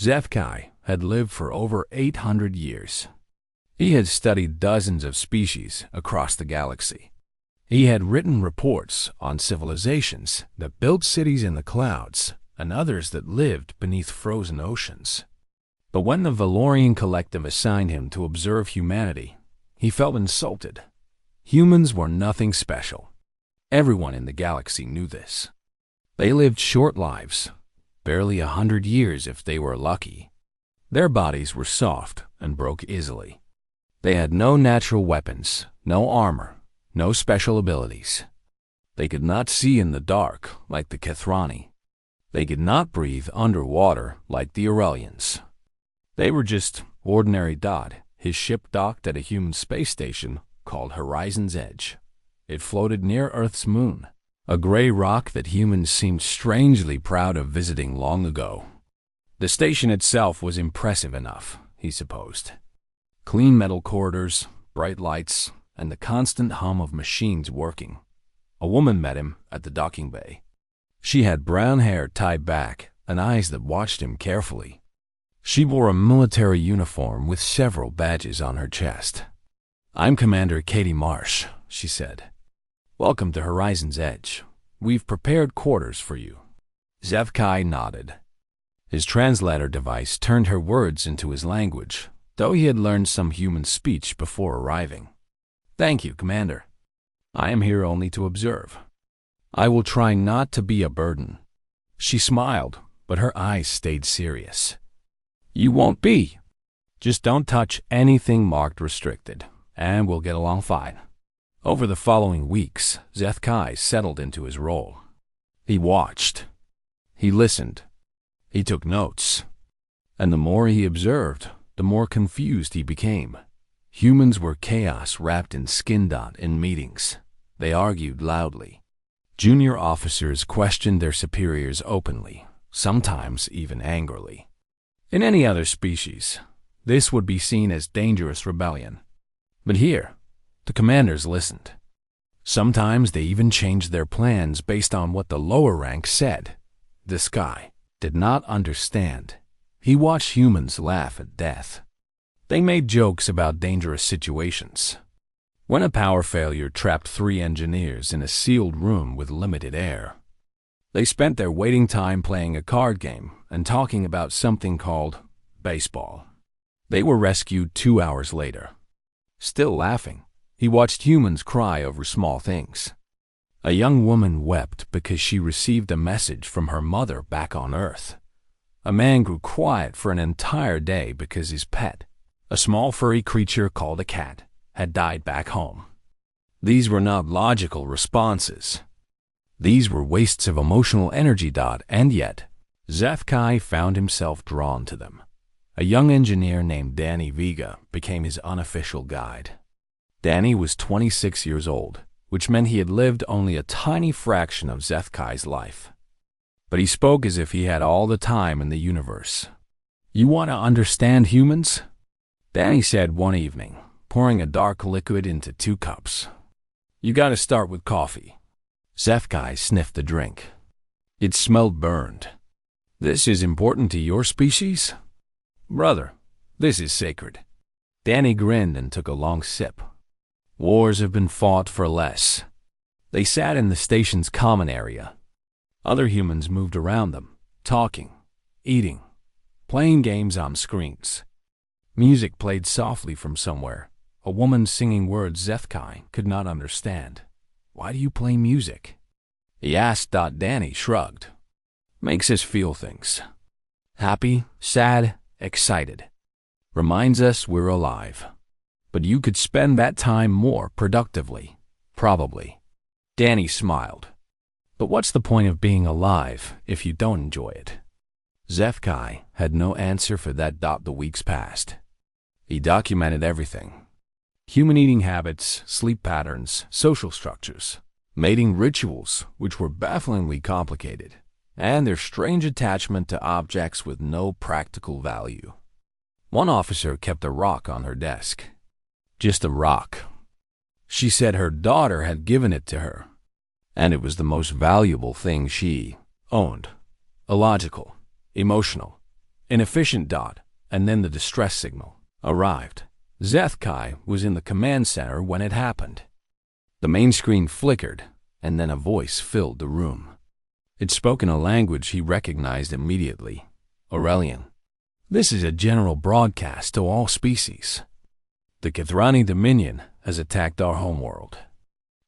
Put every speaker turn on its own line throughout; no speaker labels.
HFY had lived for over 800 years. He had studied dozens of species across the galaxy. He had written reports on civilizations that built cities in the clouds and others that lived beneath frozen oceans. But when the Valorian Collective assigned him to observe humanity, he felt insulted. Humans were nothing special. Everyone in the galaxy knew this. They lived short lives, barely 100 years if they were lucky. Their bodies were soft and broke easily. They had no natural weapons, no armor, no special abilities. They could not see in the dark like the Kethrani. They could not breathe underwater like the Aurelians. They were just ordinary Dodd. His ship docked at a human space station called Horizon's Edge. It floated near Earth's moon, a gray rock that humans seemed strangely proud of visiting long ago. The station itself was impressive enough, he supposed. Clean metal corridors, bright lights, and the constant hum of machines working. A woman met him at the docking bay. She had brown hair tied back and eyes that watched him carefully. She wore a military uniform with several badges on her chest. "I'm Commander Katie Marsh," she said. "Welcome to Horizon's Edge. We've prepared quarters for you." HFY nodded. His translator device turned her words into his language, though he had learned some human speech before arriving. "Thank you, Commander. I am here only to observe. I will try not to be a burden." She smiled, but her eyes stayed serious. "You won't be. Just don't touch anything marked restricted, and we'll get along fine." Over the following weeks, HFY settled into his role. He watched. He listened. He took notes. And the more he observed, the more confused he became. Humans were chaos wrapped in skin dot in meetings. They argued loudly. Junior officers questioned their superiors openly, sometimes even angrily. In any other species, this would be seen as dangerous rebellion. But here, the commanders listened. Sometimes they even changed their plans based on what the lower ranks said. This guy did not understand. He watched humans laugh at death. They made jokes about dangerous situations. When a power failure trapped 3 engineers in a sealed room with limited air, they spent their waiting time playing a card game and talking about something called baseball. They were rescued 2 hours later. Still laughing, he watched humans cry over small things. A young woman wept because she received a message from her mother back on Earth. A man grew quiet for an entire day because his pet, a small furry creature called a cat, had died back home. These were not logical responses. These were wastes of emotional energy, and yet, HFY found himself drawn to them. A young engineer named Danny Vega became his unofficial guide. Danny was 26 years old, which meant he had lived only a tiny fraction of HFY's life. But he spoke as if he had all the time in the universe. "You want to understand humans?" Danny said one evening, pouring a dark liquid into 2 cups. "You got to start with coffee." HFY sniffed the drink. It smelled burned. "This is important to your species?" "Brother, this is sacred." Danny grinned and took a long sip. "Wars have been fought for less." They sat in the station's common area. Other humans moved around them, talking, eating, playing games on screens. Music played softly from somewhere, a woman singing words HFY could not understand. "Why do you play music?" he asked. Danny shrugged. "Makes us feel things. Happy, sad, excited. Reminds us we're alive. But you could spend that time more productively, probably." Danny smiled. "But what's the point of being alive if you don't enjoy it?" HFY had no answer for that. The weeks passed. He documented everything. Human eating habits, sleep patterns, social structures, mating rituals, which were bafflingly complicated, and their strange attachment to objects with no practical value. One officer kept a rock on her desk. Just a rock. She said her daughter had given it to her, and it was the most valuable thing she owned. Illogical, emotional, inefficient dot, and then the distress signal arrived. Zethkai was in the command center when it happened. The main screen flickered, and then a voice filled the room. It spoke in a language he recognized immediately, Aurelian. This is a general broadcast to all species. The Kethrani Dominion has attacked our homeworld.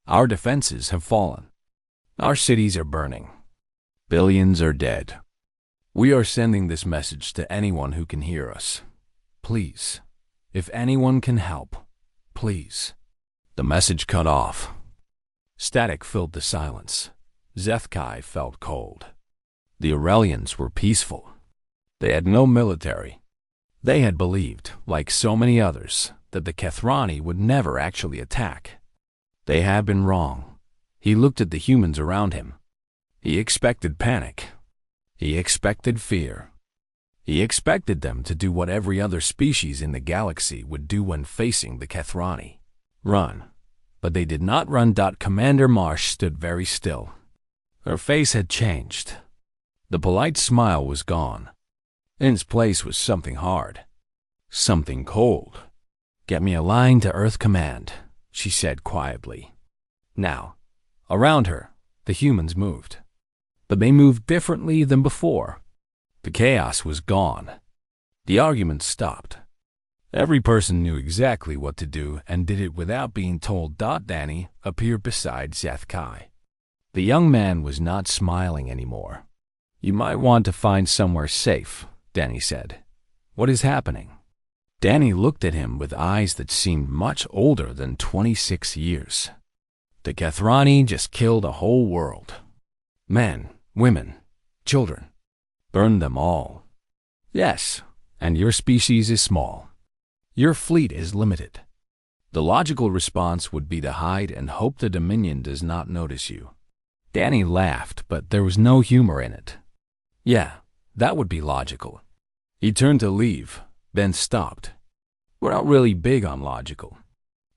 Our defenses have fallen. Our cities are burning. Billions are dead. We are sending this message to anyone who can hear us. Please, if anyone can help, please. The message cut off. Static filled the silence. Zethkai felt cold. The Aurelians were peaceful. They had no military. They had believed, like so many others, that the Kethrani would never actually attack. They had been wrong. He looked at the humans around him. He expected panic. He expected fear. He expected them to do what every other species in the galaxy would do when facing the Kethrani. Run. But they did not run. Commander Marsh stood very still. Her face had changed. The polite smile was gone. In its place was something hard. Something cold. Get me a line to Earth Command, she said quietly. Now, around her, the humans moved. But they moved differently than before. The chaos was gone. The argument stopped. Every person knew exactly what to do and did it without being told. Danny appeared beside Zethkai. The young man was not smiling anymore. You might want to find somewhere safe, Danny said. What is happening? Danny looked at him with eyes that seemed much older than 26 years. The Kethrani just killed a whole world. Men, women, children. Burned them all. Yes, and your species is small. Your fleet is limited. The logical response would be to hide and hope the Dominion does not notice you. Danny laughed, but there was no humor in it. Yeah, that would be logical. He turned to leave, then stopped. We're not really big on logical.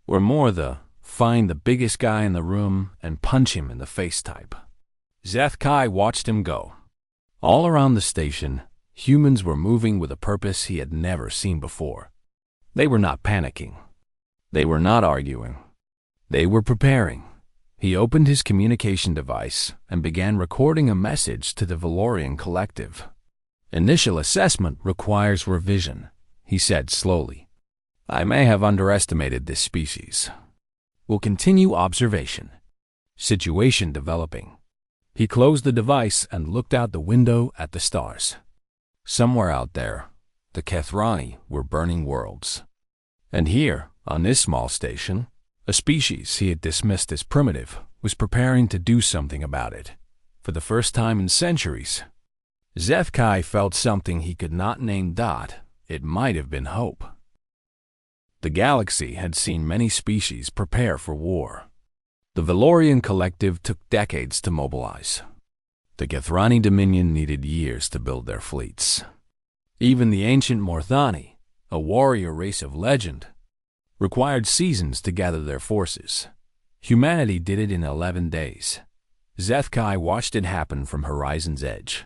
We're more the find the biggest guy in the room and punch him in the face type. Zethkai watched him go. All around the station, humans were moving with a purpose he had never seen before. They were not panicking. They were not arguing. They were preparing. He opened his communication device and began recording a message to the Valorian collective. Initial assessment requires revision, he said slowly. I may have underestimated this species. We'll continue observation. Situation developing. He closed the device and looked out the window at the stars. Somewhere out there, the Kethrani were burning worlds. And here, on this small station, a species he had dismissed as primitive was preparing to do something about it. For the first time in centuries, Zethkai felt something he could not name. It might have been hope. The galaxy had seen many species prepare for war. The Valorian collective took decades to mobilize. The Kethrani Dominion needed years to build their fleets. Even the ancient Morthani, a warrior race of legend, required seasons to gather their forces. Humanity did it in 11 days. Zethkai watched it happen from Horizon's edge.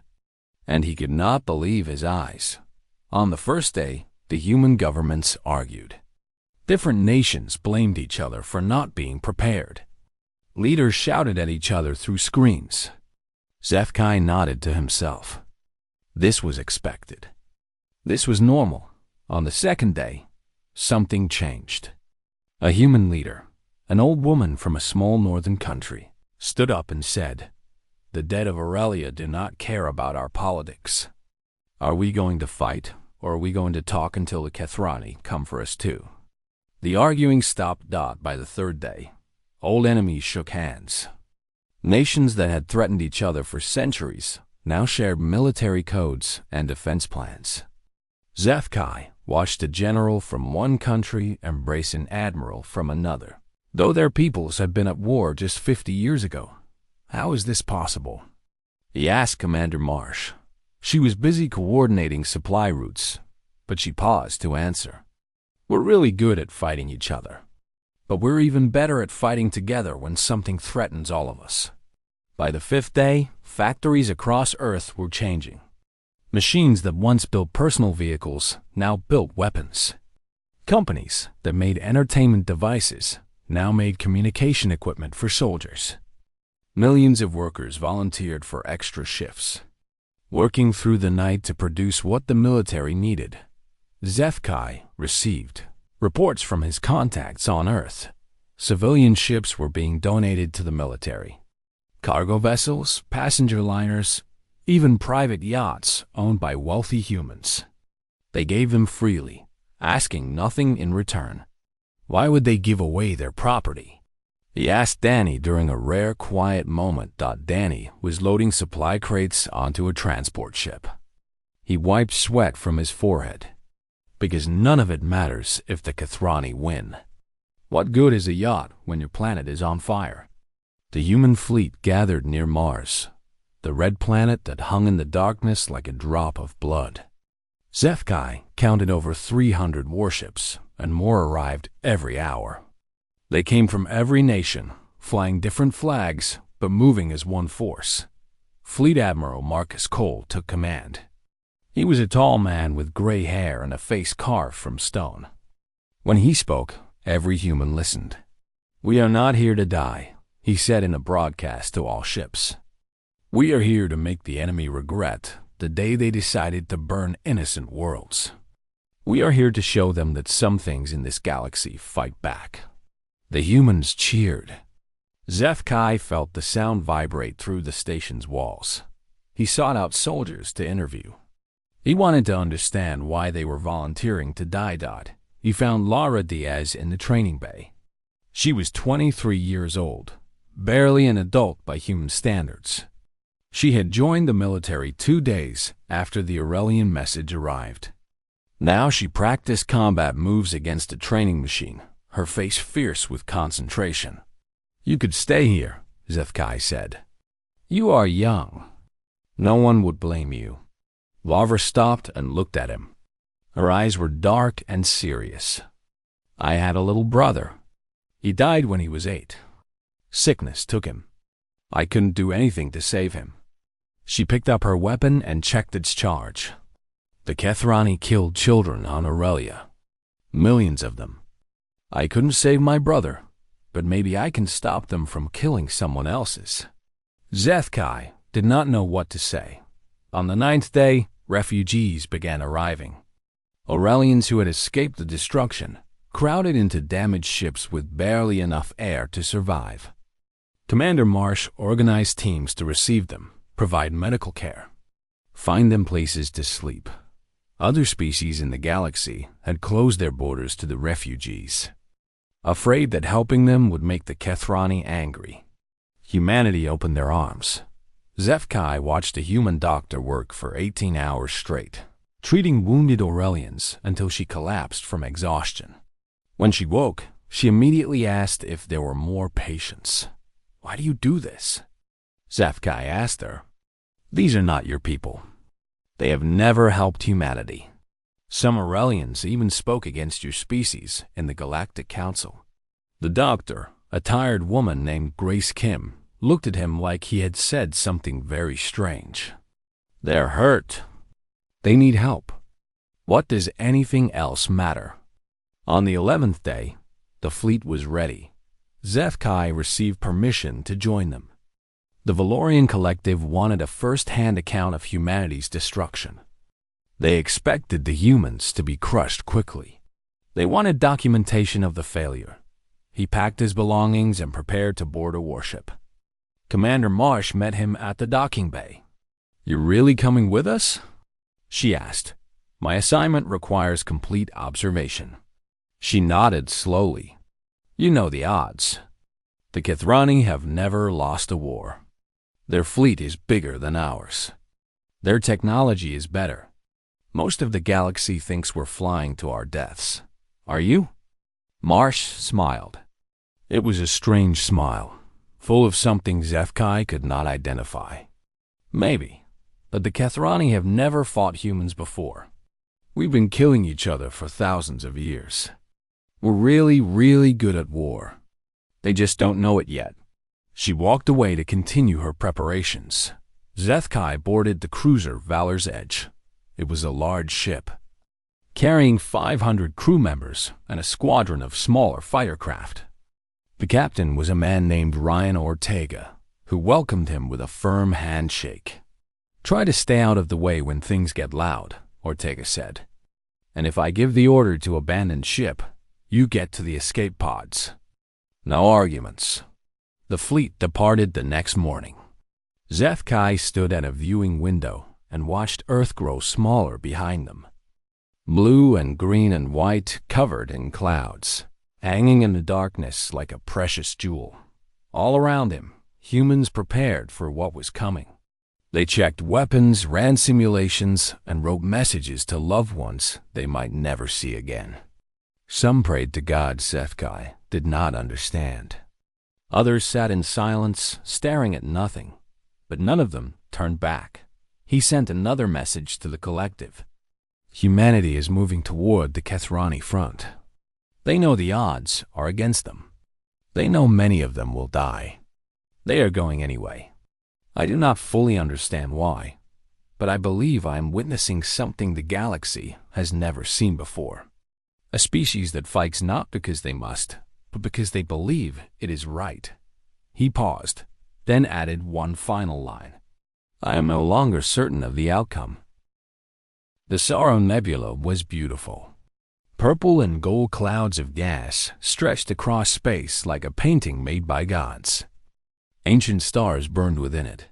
And he could not believe his eyes. On the first day, the human governments argued. Different nations blamed each other for not being prepared. Leaders shouted at each other through screens. Zethkai nodded to himself. This was expected. This was normal. On the second day, something changed. A human leader, an old woman from a small northern country, stood up and said, The dead of Aurelia do not care about our politics. Are we going to fight, or are we going to talk until the Kethrani come for us too? The arguing stopped. By the third day, old enemies shook hands. Nations that had threatened each other for centuries now shared military codes and defense plans. Zethkai watched a general from one country embrace an admiral from another, though their peoples had been at war just 50 years ago. How is this possible? He asked Commander Marsh. She was busy coordinating supply routes, but she paused to answer. We're really good at fighting each other, but we're even better at fighting together when something threatens all of us. By the fifth day, factories across Earth were changing. Machines that once built personal vehicles now built weapons. Companies that made entertainment devices now made communication equipment for soldiers. Millions of workers volunteered for extra shifts, working through the night to produce what the military needed. HFY received reports from his contacts on Earth. Civilian ships were being donated to the military. Cargo vessels, passenger liners, even private yachts owned by wealthy humans. They gave them freely, asking nothing in return. Why would they give away their property? He asked Danny during a rare, quiet moment. Danny was loading supply crates onto a transport ship. He wiped sweat from his forehead, because none of it matters if the Kathrani win. What good is a yacht when your planet is on fire? The human fleet gathered near Mars, the red planet that hung in the darkness like a drop of blood. HFY counted over 300 warships, and more arrived every hour. They came from every nation, flying different flags, but moving as one force. Fleet Admiral Marcus Cole took command. He was a tall man with gray hair and a face carved from stone. When he spoke, every human listened. "We are not here to die," he said in a broadcast to all ships. "We are here to make the enemy regret the day they decided to burn innocent worlds. We are here to show them that some things in this galaxy fight back." The humans cheered. HFY felt the sound vibrate through the station's walls. He sought out soldiers to interview. He wanted to understand why they were volunteering to die. He found Laura Diaz in the training bay. She was 23 years old, barely an adult by human standards. She had joined the military 2 days after the Aurelian message arrived. Now she practiced combat moves against a training machine, her face fierce with concentration. "You could stay here," HFY said. "You are young. No one would blame you." Laura stopped and looked at him. Her eyes were dark and serious. "I had a little brother. He died when he was 8. Sickness took him. I couldn't do anything to save him." She picked up her weapon and checked its charge. "The Kathrani killed children on Aurelia. Millions of them. I couldn't save my brother, but maybe I can stop them from killing someone else's." HFY did not know what to say. On the 9th day, refugees began arriving. Aurelians who had escaped the destruction crowded into damaged ships with barely enough air to survive. Commander Marsh organized teams to receive them, provide medical care, find them places to sleep. Other species in the galaxy had closed their borders to the refugees, afraid that helping them would make the Kathrani angry. Humanity opened their arms. HFY watched a human doctor work for 18 hours straight, treating wounded Aurelians until she collapsed from exhaustion. When she woke, she immediately asked if there were more patients. "Why do you do this?" HFY asked her. "These are not your people. They have never helped humanity. Some Aurelians even spoke against your species in the Galactic Council." The doctor, a tired woman named Grace Kim, looked at him like he had said something very strange. "They're hurt. They need help. What does anything else matter?" On the 11th day, the fleet was ready. HFY received permission to join them. The Valorian Collective wanted a first-hand account of humanity's destruction. They expected the humans to be crushed quickly. They wanted documentation of the failure. He packed his belongings and prepared to board a warship. Commander Marsh met him at the docking bay. "You're really coming with us?" she asked. "My assignment requires complete observation." She nodded slowly. "You know the odds. The Kathrani have never lost a war. Their fleet is bigger than ours. Their technology is better. Most of the galaxy thinks we're flying to our deaths. Are you?" Marsh smiled. It was a strange smile, full of something HFY could not identify. "Maybe, but the Kathrani have never fought humans before. We've been killing each other for thousands of years. We're really, really good at war. They just don't know it yet." She walked away to continue her preparations. HFY boarded the cruiser Valor's Edge, It was a large ship, carrying 500 crew members and a squadron of smaller fighter craft. The captain was a man named Ryan Ortega, who welcomed him with a firm handshake. "Try to stay out of the way when things get loud," Ortega said. "And if I give the order to abandon ship, you get to the escape pods. No arguments." The fleet departed the next morning. HFY stood at a viewing window and watched Earth grow smaller behind them. Blue and green and white covered in clouds, hanging in the darkness like a precious jewel. All around him, humans prepared for what was coming. They checked weapons, ran simulations, and wrote messages to loved ones they might never see again. Some prayed to God HFY did not understand. Others sat in silence, staring at nothing, but none of them turned back. He sent another message to the collective. Humanity is moving toward the Kethrani front. They know the odds are against them. They know many of them will die. They are going anyway. I do not fully understand why, but I believe I am witnessing something the galaxy has never seen before. A species that fights not because they must, but because they believe it is right. He paused, then added one final line. I am no longer certain of the outcome. The Sorrow Nebula was beautiful. Purple and gold clouds of gas stretched across space like a painting made by gods. Ancient stars burned within it,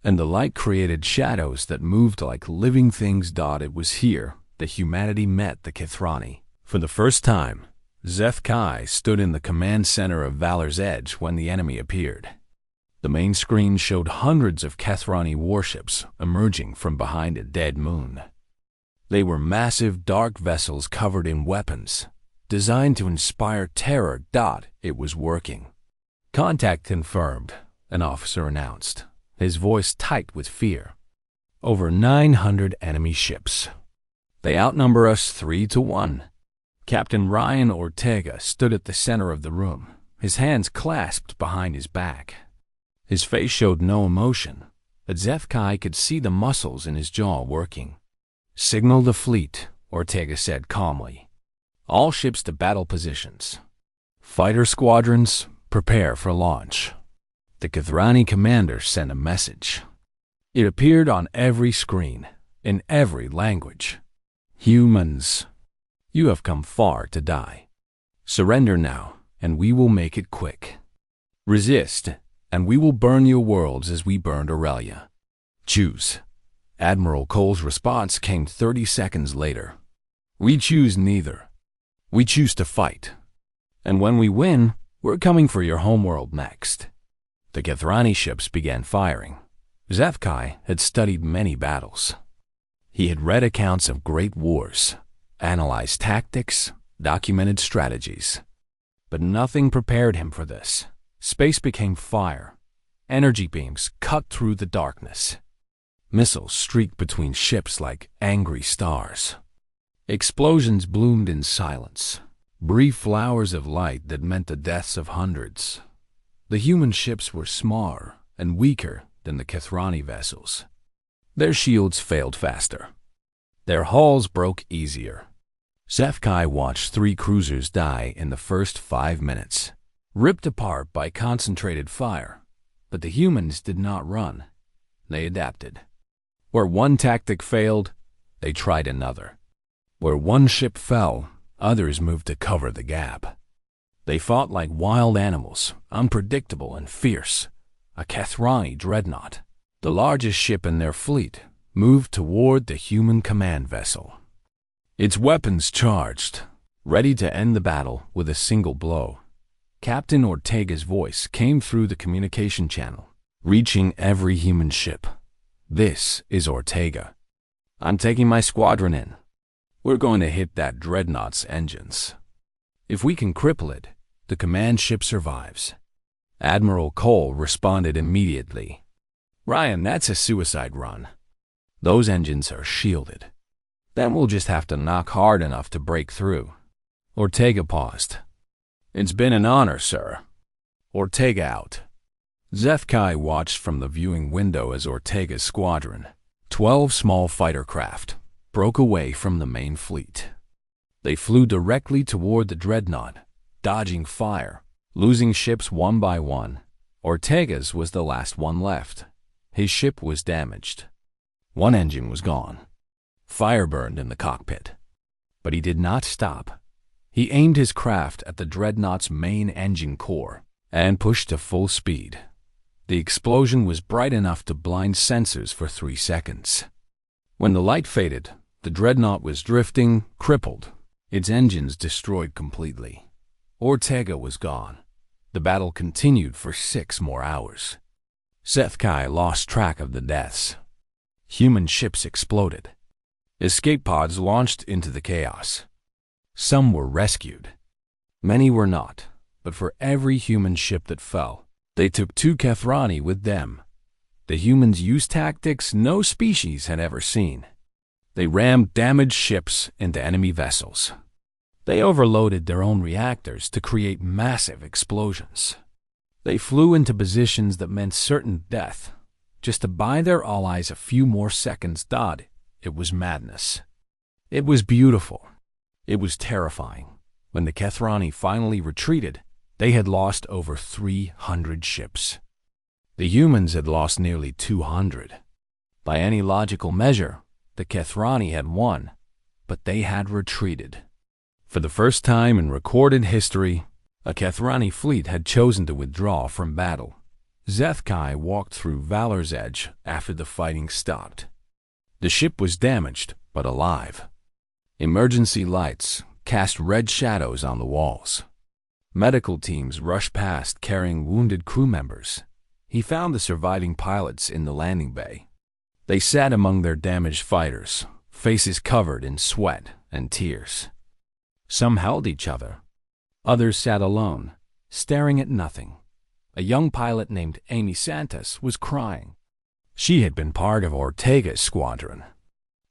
and the light created shadows that moved like living things. It was here that humanity met the Kethrani. For the first time, HFY stood in the command center of Valor's Edge when the enemy appeared. The main screen showed hundreds of Kethrani warships emerging from behind a dead moon. They were massive, dark vessels covered in weapons, designed to inspire terror. It was working. "Contact confirmed," an officer announced, his voice tight with fear. "Over 900 enemy ships. They outnumber us 3-1. Captain Ryan Ortega stood at the center of the room, his hands clasped behind his back. His face showed no emotion, but HFY could see the muscles in his jaw working. "Signal the fleet," Ortega said calmly. "All ships to battle positions. Fighter squadrons, prepare for launch." The Kethrani commander sent a message. It appeared on every screen, in every language. "Humans, you have come far to die. Surrender now, and we will make it quick. Resist, and we will burn your worlds as we burned Aurelia. Choose." Admiral Cole's response came 30 seconds later. "We choose neither. We choose to fight. And when we win, we're coming for your homeworld next." The Kethrani ships began firing. HFY had studied many battles. He had read accounts of great wars, analyzed tactics, documented strategies. But nothing prepared him for this. Space became fire. Energy beams cut through the darkness. Missiles streaked between ships like angry stars. Explosions bloomed in silence, brief flowers of light that meant the deaths of hundreds. The human ships were smaller and weaker than the Kethrani vessels. Their shields failed faster. Their hulls broke easier. HFY watched 3 cruisers die in the first 5 minutes, ripped apart by concentrated fire. But the humans did not run. They adapted. Where one tactic failed, they tried another. Where one ship fell, others moved to cover the gap. They fought like wild animals, unpredictable and fierce. A Kethrani dreadnought, the largest ship in their fleet, moved toward the human command vessel. Its weapons charged, ready to end the battle with a single blow. Captain Ortega's voice came through the communication channel, reaching every human ship. "This is Ortega. I'm taking my squadron in. We're going to hit that dreadnought's engines. If we can cripple it, the command ship survives." Admiral Cole responded immediately. "Ryan, that's a suicide run. Those engines are shielded. Then we'll just have to knock hard enough to break through." Ortega paused. "It's been an honor, sir." Ortega out. HFY watched from the viewing window as Ortega's squadron, 12 small fighter craft, broke away from the main fleet. They flew directly toward the dreadnought, dodging fire, losing ships one by one. Ortega's was the last one left. His ship was damaged. One engine was gone. Fire burned in the cockpit. But he did not stop. He aimed his craft at the dreadnought's main engine core and pushed to full speed. The explosion was bright enough to blind sensors for 3 seconds. When the light faded, the dreadnought was drifting, crippled, its engines destroyed completely. Ortega was gone. The battle continued for 6 more hours. HFY lost track of the deaths. Human ships exploded. Escape pods launched into the chaos. Some were rescued. Many were not, but for every human ship that fell, they took 2 Kethrani with them. The humans used tactics no species had ever seen. They rammed damaged ships into enemy vessels. They overloaded their own reactors to create massive explosions. They flew into positions that meant certain death, just to buy their allies a few more seconds. It was madness. It was beautiful. It was terrifying. When the Kethrani finally retreated, they had lost over 300 ships. The humans had lost nearly 200. By any logical measure, the Kethrani had won, but they had retreated. For the first time in recorded history, a Kethrani fleet had chosen to withdraw from battle. HFY walked through Valor's Edge after the fighting stopped. The ship was damaged, but alive. Emergency lights cast red shadows on the walls. Medical teams rushed past carrying wounded crew members. He found the surviving pilots in the landing bay. They sat among their damaged fighters, faces covered in sweat and tears. Some held each other. Others sat alone, staring at nothing. A young pilot named Amy Santos was crying. She had been part of Ortega's squadron.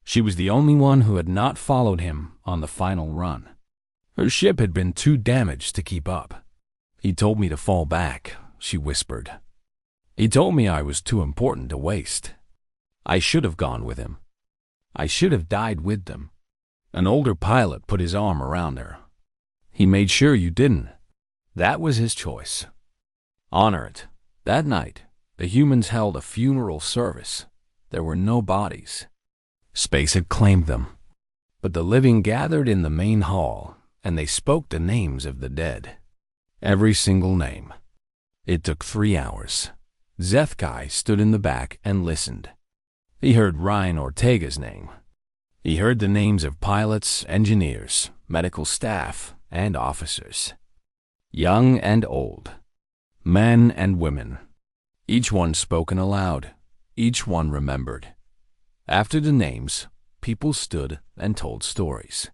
She was the only one who had not followed him on the final run. Her ship had been too damaged to keep up. "He told me to fall back," she whispered. "He told me I was too important to waste. I should have gone with him. I should have died with them." An older pilot put his arm around her. "He made sure you didn't. That was his choice. Honor it." That night, the humans held a funeral service. There were no bodies. Space had claimed them. But the living gathered in the main hall, and they spoke the names of the dead. Every single name. It took 3 hours. HFY stood in the back and listened. He heard Ryan Ortega's name. He heard the names of pilots, engineers, medical staff, and officers. Young and old. Men and women. Each one spoken aloud. Each one remembered. After the names, people stood and told stories.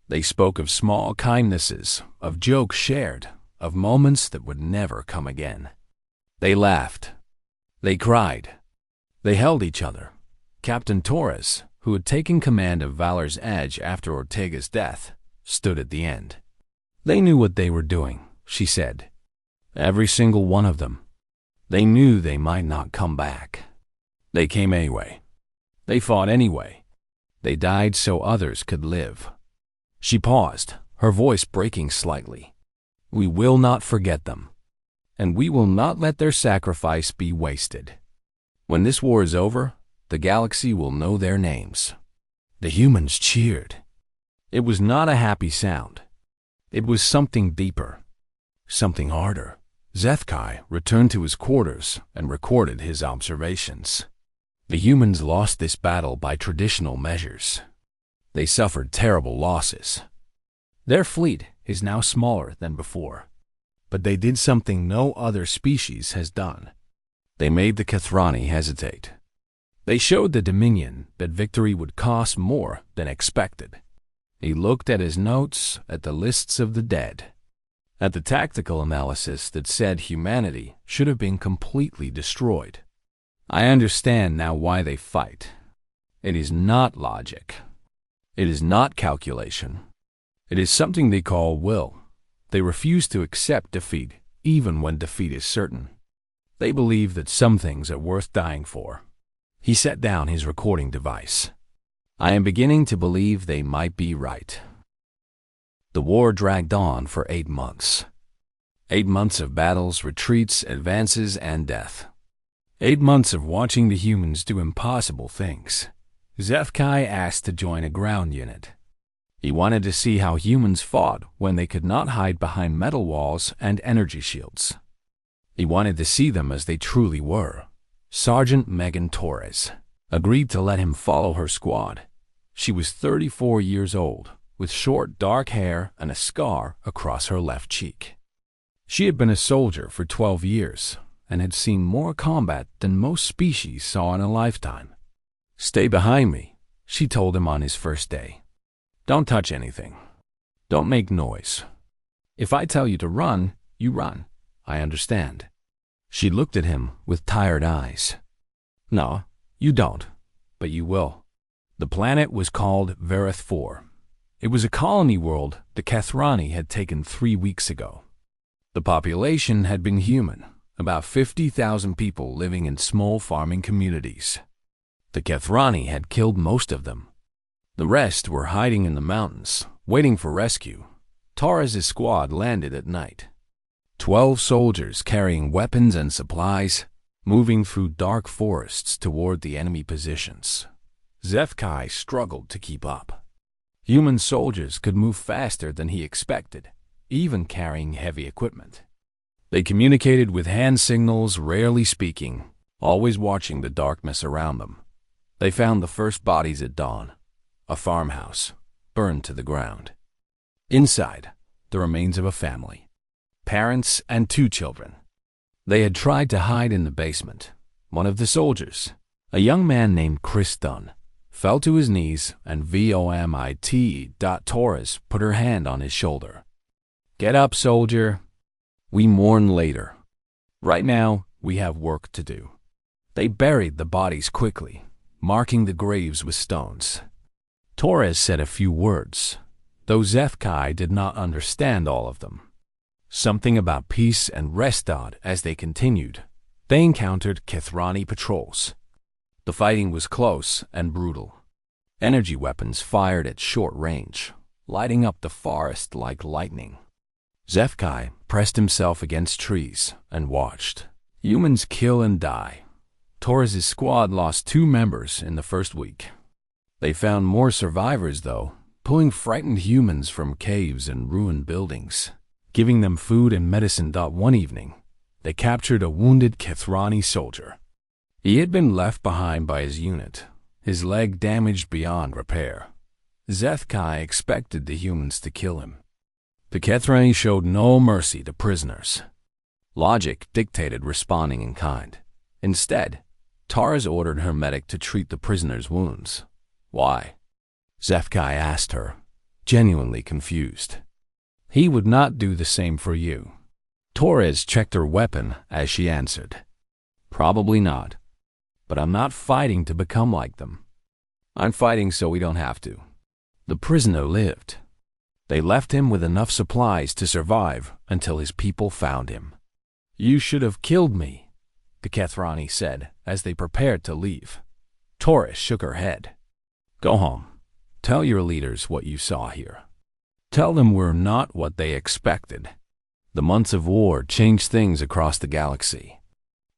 They spoke of small kindnesses, of jokes shared, of moments that would never come again. They laughed. They cried. They held each other. Captain Torres, who had taken command of Valor's Edge after Ortega's death, stood at the end. "They knew what they were doing," she said. "Every single one of them. They knew they might not come back. They came anyway. They fought anyway. They died so others could live." She paused, her voice breaking slightly. "We will not forget them, and we will not let their sacrifice be wasted. When this war is over, the galaxy will know their names." The humans cheered. It was not a happy sound. It was something deeper, something harder. HFY returned to his quarters and recorded his observations. The humans lost this battle by traditional measures. They suffered terrible losses. Their fleet is now smaller than before, but they did something no other species has done. They made the Kethrani hesitate. They showed the Dominion that victory would cost more than expected. He looked at his notes, at the lists of the dead, at the tactical analysis that said humanity should have been completely destroyed. "I understand now why they fight. It is not logic. It is not calculation. It is something they call will. They refuse to accept defeat, even when defeat is certain. They believe that some things are worth dying for." He set down his recording device. I am beginning to believe they might be right. The war dragged on for 8 months. 8 months of battles, retreats, advances, and death. 8 months of watching the humans do impossible things. HFY asked to join a ground unit. He wanted to see how humans fought when they could not hide behind metal walls and energy shields. He wanted to see them as they truly were. Sergeant Megan Torres agreed to let him follow her squad. She was 34 years old, with short, dark hair and a scar across her left cheek. She had been a soldier for 12 years and had seen more combat than most species saw in a lifetime. "Stay behind me," she told him on his first day. "Don't touch anything. Don't make noise. If I tell you to run, you run. I understand." She looked at him with tired eyes. "No, you don't, but you will." The planet was called Verith 4. It was a colony world the Kethrani had taken 3 weeks ago. The population had been human, about 50,000 people living in small farming communities. The Kethrani had killed most of them. The rest were hiding in the mountains, waiting for rescue. Torres' squad landed at night. 12 soldiers carrying weapons and supplies, moving through dark forests toward the enemy positions. HFY struggled to keep up. Human soldiers could move faster than he expected, even carrying heavy equipment. They communicated with hand signals, rarely speaking, always watching the darkness around them. They found the first bodies at dawn. A farmhouse, burned to the ground. Inside, the remains of a family. Parents and 2 children. They had tried to hide in the basement. One of the soldiers, a young man named Chris Dunn, fell to his knees and VOMIT. Torres put her hand on his shoulder. "Get up, soldier. We mourn later. Right now, we have work to do." They buried the bodies quickly, marking the graves with stones. Torres said a few words, though HFY did not understand all of them. Something about peace and rest. As they continued, they encountered Kethrani patrols. The fighting was close and brutal. Energy weapons fired at short range, lighting up the forest like lightning. HFY pressed himself against trees and watched. Humans kill and die. Torres' squad lost 2 members in the first week. They found more survivors, though, pulling frightened humans from caves and ruined buildings, giving them food and medicine. One evening, they captured a wounded Kethrani soldier. He had been left behind by his unit, his leg damaged beyond repair. HFY expected the humans to kill him. The Kethrani showed no mercy to prisoners. Logic dictated responding in kind. Instead, Torres ordered her medic to treat the prisoner's wounds. "Why?" HFY asked her, genuinely confused. "He would not do the same for you." Torres checked her weapon as she answered. "Probably not. But I'm not fighting to become like them. I'm fighting so we don't have to." The prisoner lived. They left him with enough supplies to survive until his people found him. "You should have killed me," the Kethrani said as they prepared to leave. Torres shook her head. "Go home. Tell your leaders what you saw here. Tell them we're not what they expected." The months of war changed things across the galaxy.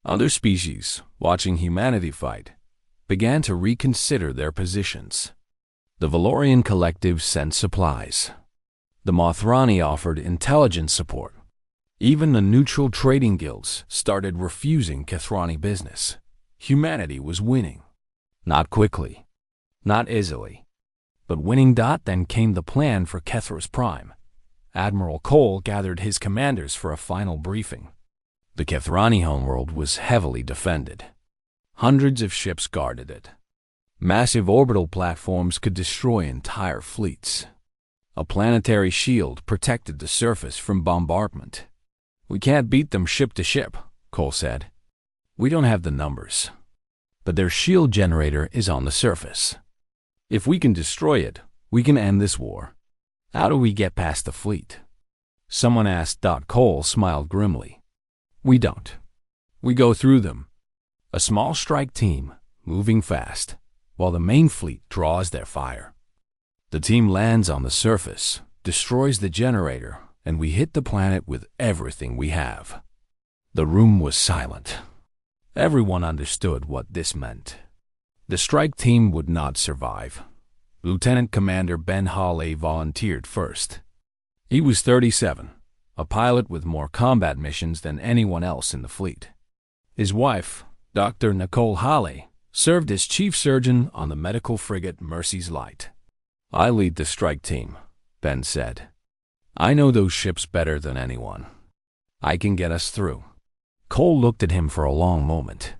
Other species, watching humanity fight, began to reconsider their positions. The Valorian Collective sent supplies. The Mothrani offered intelligence support. Even the neutral trading guilds started refusing Kethrani business. Humanity was winning. Not quickly. Not easily. But winning. Then came the plan for Kethros Prime. Admiral Cole gathered his commanders for a final briefing. The Kethrani homeworld was heavily defended. Hundreds of ships guarded it. Massive orbital platforms could destroy entire fleets. A planetary shield protected the surface from bombardment. "We can't beat them ship to ship," Cole said. "We don't have the numbers. But their shield generator is on the surface. If we can destroy it, we can end this war. How do we get past the fleet?" Someone asked. Cole smiled grimly. "We don't. We go through them. A small strike team, moving fast. while the main fleet draws their fire. The team lands on the surface, destroys the generator, and we hit the planet with everything we have. The room was silent. Everyone understood what this meant. The strike team would not survive. Lieutenant Commander Ben Hawley volunteered first. He was 37, a pilot with more combat missions than anyone else in the fleet. His wife, Dr. Nicole Hawley, served as chief surgeon on the medical frigate Mercy's Light. "I lead the strike team," Ben said. "I know those ships better than anyone. I can get us through." Cole looked at him for a long moment.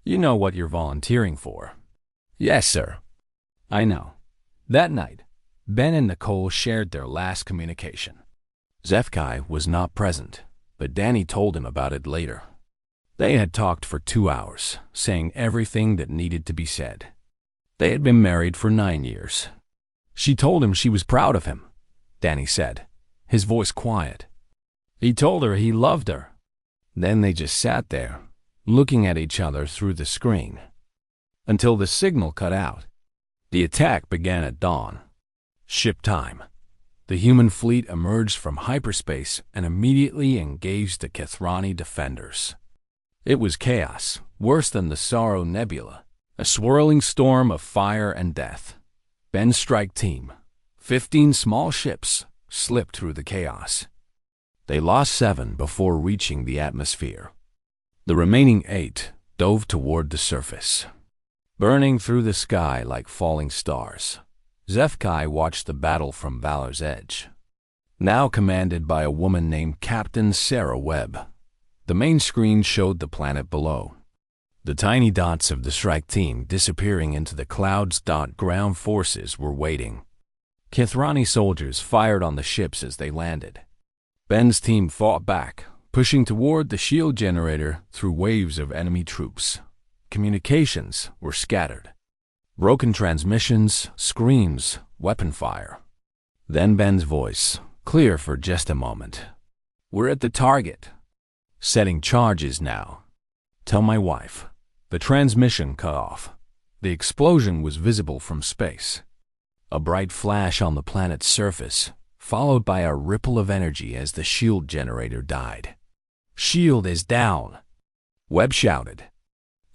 "You know what you're volunteering for?" "Yes, sir." "I know." That night, Ben and Nicole shared their last communication. HFY was not present, but Danny told him about it later. They had talked for 2 hours, saying everything that needed to be said. They had been married for 9 years. She told him she was proud of him, Danny said, his voice quiet. He told her he loved her. Then they just sat there, looking at each other through the screen, until the signal cut out. The attack began at dawn. Ship time. The human fleet emerged from hyperspace and immediately engaged the Kethrani defenders. It was chaos, worse than the Sorrow Nebula, a swirling storm of fire and death. Ben's strike team, 15 small ships, slipped through the chaos. They lost 7 before reaching the atmosphere. The remaining 8 dove toward the surface, burning through the sky like falling stars. HFY watched the battle from Valor's Edge, now commanded by a woman named Captain Sarah Webb. The main screen showed the planet below, the tiny dots of the strike team disappearing into the clouds. Ground forces were waiting. Kethrani soldiers fired on the ships as they landed. Ben's team fought back, pushing toward the shield generator through waves of enemy troops. Communications were scattered. Broken transmissions, screams, weapon fire. Then Ben's voice, clear for just a moment. "We're at the target. Setting charges now. Tell my wife." The transmission cut off. The explosion was visible from space. A bright flash on the planet's surface, followed by a ripple of energy as the shield generator died. "Shield is down," Webb shouted.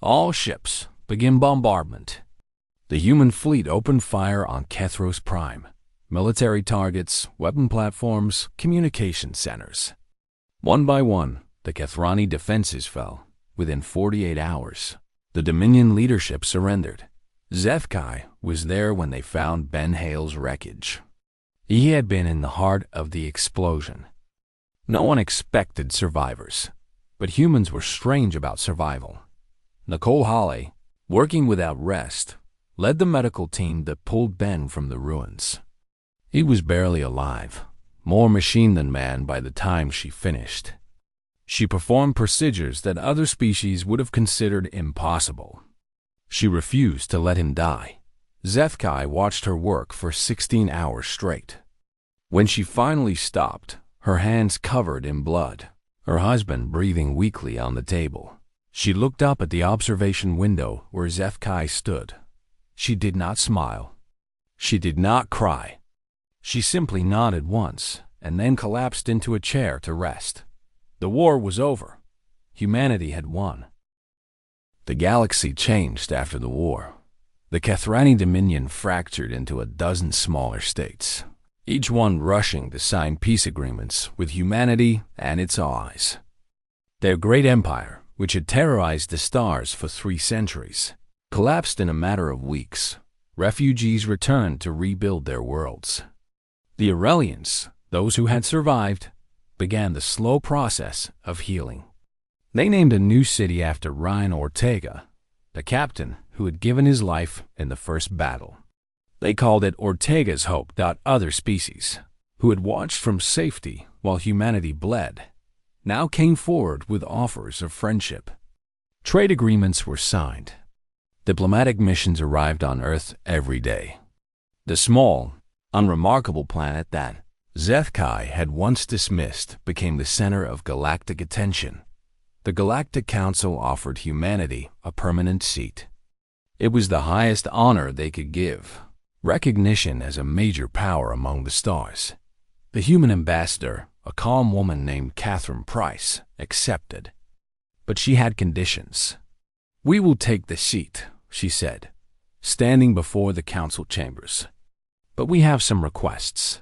"All ships, begin bombardment." The human fleet opened fire on Kethros Prime, military targets, weapon platforms, communication centers. One by one, the Kethrani defenses fell. Within 48 hours, the Dominion leadership surrendered. HFY was there when they found Ben Hale's wreckage. He had been in the heart of the explosion. No one expected survivors, but humans were strange about survival. Nicole Hawley, working without rest, led the medical team that pulled Ben from the ruins. He was barely alive, more machine than man by the time she finished. She performed procedures that other species would have considered impossible. She refused to let him die. HFY watched her work for 16 hours straight. When she finally stopped, her hands covered in blood, her husband breathing weakly on the table, she looked up at the observation window where HFY stood. She did not smile. She did not cry. She simply nodded once and then collapsed into a chair to rest. The war was over. Humanity had won. The galaxy changed after the war. The Kethrani Dominion fractured into a dozen smaller states, each one rushing to sign peace agreements with humanity and its allies. Their great empire, which had terrorized the stars for 3 centuries, collapsed in a matter of weeks. Refugees returned to rebuild their worlds. The Aurelians, those who had survived, began the slow process of healing. They named a new city after Ryan Ortega, the captain who had given his life in the first battle. They called it Ortega's Hope. Other species, who had watched from safety while humanity bled, now came forward with offers of friendship. Trade agreements were signed. Diplomatic missions arrived on Earth every day. The small, unremarkable planet that HFY had once dismissed became the center of galactic attention. The Galactic Council offered humanity a permanent seat. It was the highest honor they could give, recognition as a major power among the stars. The human ambassador, a calm woman named Catherine Price, accepted. But she had conditions. "We will take the seat," she said, standing before the council chambers. "But we have some requests.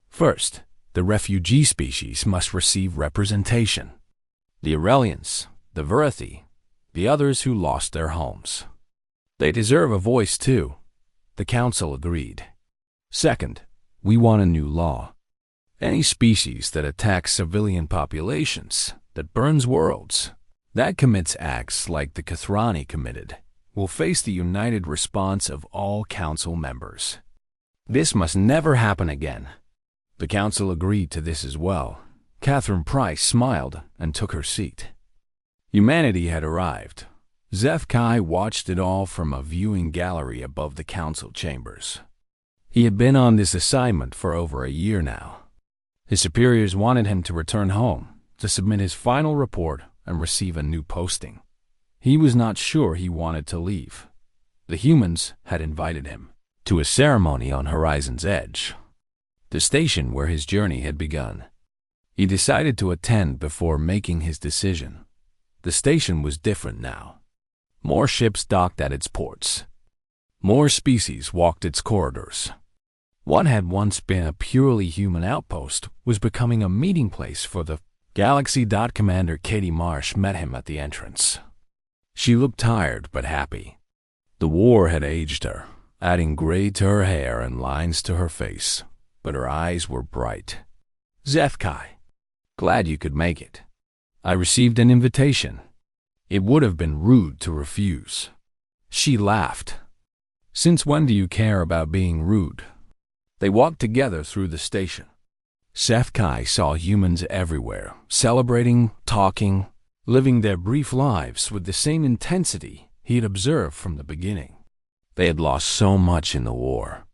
First, the refugee species must receive representation. The Aurelians, the Verithi, the others who lost their homes. They deserve a voice too." The council agreed. "Second, we want a new law. Any species that attacks civilian populations, that burns worlds, that commits acts like the Kathrani committed, will face the united response of all council members. This must never happen again." The council agreed to this as well. Catherine Price smiled and took her seat. Humanity had arrived. HFY watched it all from a viewing gallery above the council chambers. He had been on this assignment for over a year now. His superiors wanted him to return home, to submit his final report and receive a new posting. He was not sure he wanted to leave. The humans had invited him to a ceremony on Horizon's Edge, the station where his journey had begun. He decided to attend before making his decision. The station was different now. More ships docked at its ports. More species walked its corridors. What had once been a purely human outpost was becoming a meeting place for the Galaxy. Commander Katie Marsh met him at the entrance. She looked tired but happy. The war had aged her, adding gray to her hair and lines to her face, but her eyes were bright. "HFY, glad you could make it. I received an invitation. It would have been rude to refuse." She laughed. "Since when do you care about being rude?" They walked together through the station. HFY saw humans everywhere, celebrating, talking, living their brief lives with the same intensity he had observed from the beginning. They had lost so much in the war.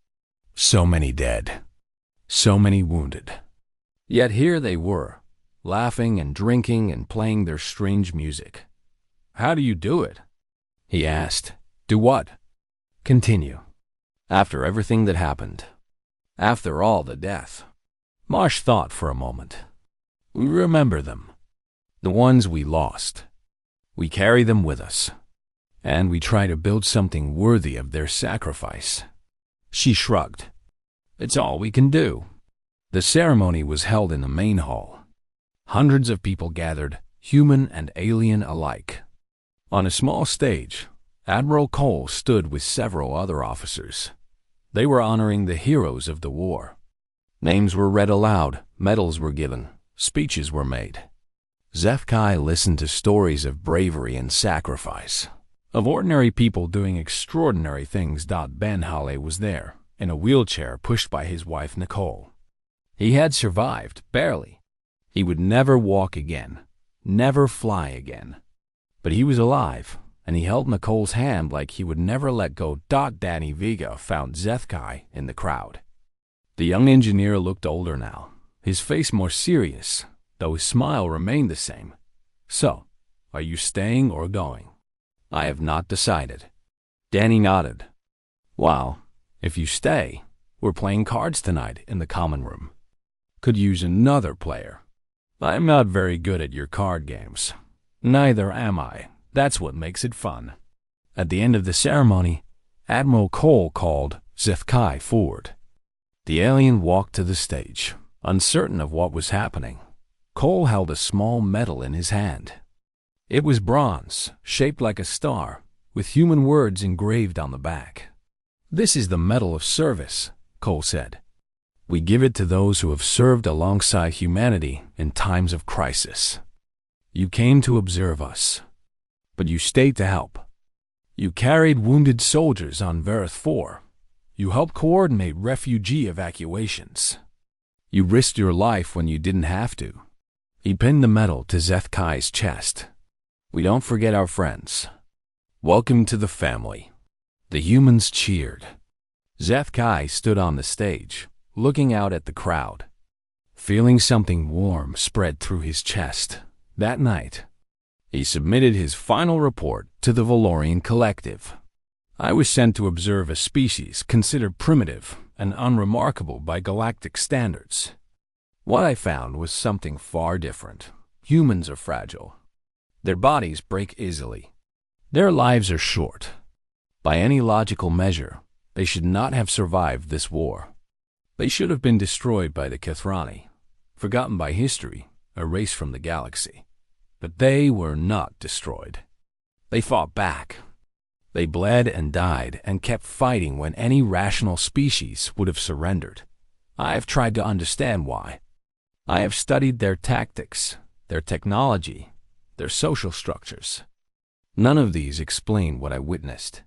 So many dead. So many wounded. Yet here they were, laughing and drinking and playing their strange music. "How do you do it?" he asked. "Do what?" "Continue. After everything that happened. After all the death." Marsh thought for a moment. "We remember them. The ones we lost. We carry them with us. And we try to build something worthy of their sacrifice." She shrugged. "It's all we can do." The ceremony was held in the main hall. Hundreds of people gathered, human and alien alike. On a small stage, Admiral Cole stood with several other officers. They were honoring the heroes of the war. Names were read aloud, medals were given, speeches were made. HFY listened to stories of bravery and sacrifice, of ordinary people doing extraordinary things. Ben Halley was there, in a wheelchair pushed by his wife Nicole. He had survived, barely. He would never walk again, never fly again. But he was alive, and he held Nicole's hand like he would never let go. Danny Vega found HFY in the crowd. The young engineer looked older now, his face more serious, though his smile remained the same. "So, are you staying or going?" "I have not decided." Danny nodded. "Well, if you stay, we're playing cards tonight in the common room. Could use another player. I'm not very good at your card games." "Neither am I. That's what makes it fun." At the end of the ceremony, Admiral Cole called HFY forward. The alien walked to the stage, uncertain of what was happening. Cole held a small medal in his hand. It was bronze, shaped like a star, with human words engraved on the back. "This is the Medal of Service," Cole said. "We give it to those who have served alongside humanity in times of crisis. You came to observe us, but you stayed to help. You carried wounded soldiers on Verith 4. You helped coordinate refugee evacuations. You risked your life when you didn't have to." He pinned the medal to HFY's chest. "We don't forget our friends. Welcome to the family." The humans cheered. HFY stood on the stage, looking out at the crowd, feeling something warm spread through his chest. That night, he submitted his final report to the Valorian Collective. I was sent to observe a species considered primitive and unremarkable by galactic standards. What I found was something far different. Humans are fragile. Their bodies break easily. Their lives are short. By any logical measure, they should not have survived this war. They should have been destroyed by the Kethrani, forgotten by history, erased from the galaxy. But they were not destroyed. They fought back. They bled and died and kept fighting when any rational species would have surrendered. I have tried to understand why. I have studied their tactics, their technology, their social structures. None of these explain what I witnessed.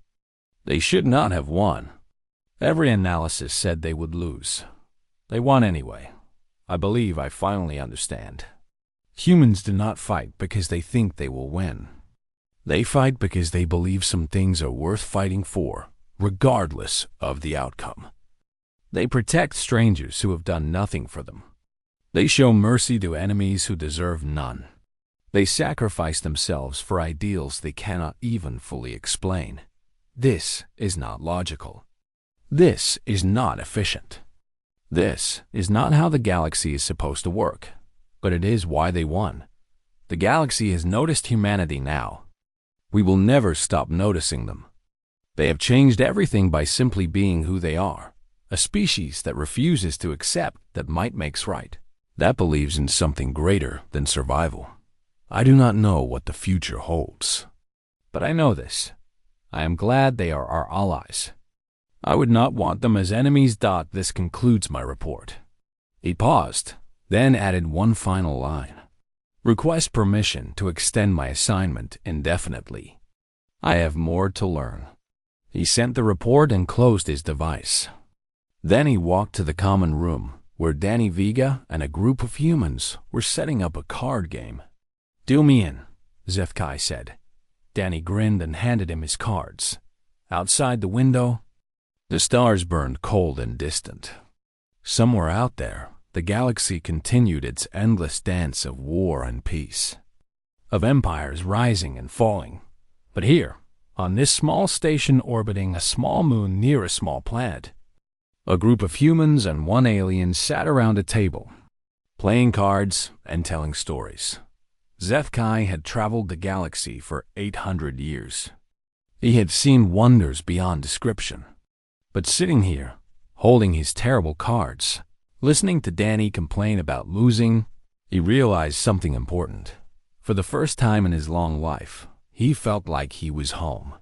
They should not have won. Every analysis said they would lose. They won anyway. I believe I finally understand. Humans do not fight because they think they will win. They fight because they believe some things are worth fighting for, regardless of the outcome. They protect strangers who have done nothing for them. They show mercy to enemies who deserve none. They sacrifice themselves for ideals they cannot even fully explain. This is not logical. This is not efficient. This is not how the galaxy is supposed to work, but it is why they won. The galaxy has noticed humanity now. We will never stop noticing them. They have changed everything by simply being who they are, a species that refuses to accept that might makes right, that believes in something greater than survival. I do not know what the future holds, but I know this. I am glad they are our allies. I would not want them as enemies. This concludes my report. He paused, then added one final line. Request permission to extend my assignment indefinitely. I have more to learn. He sent the report and closed his device. Then he walked to the common room, where Danny Vega and a group of humans were setting up a card game. "Do me in," HFY said. Danny grinned and handed him his cards. Outside the window, the stars burned cold and distant. Somewhere out there, the galaxy continued its endless dance of war and peace, of empires rising and falling. But here, on this small station orbiting a small moon near a small planet, a group of humans and one alien sat around a table, playing cards and telling stories. HFY had traveled the galaxy for 800 years. He had seen wonders beyond description. But sitting here, holding his terrible cards, listening to Danny complain about losing, he realized something important. For the first time in his long life, he felt like he was home.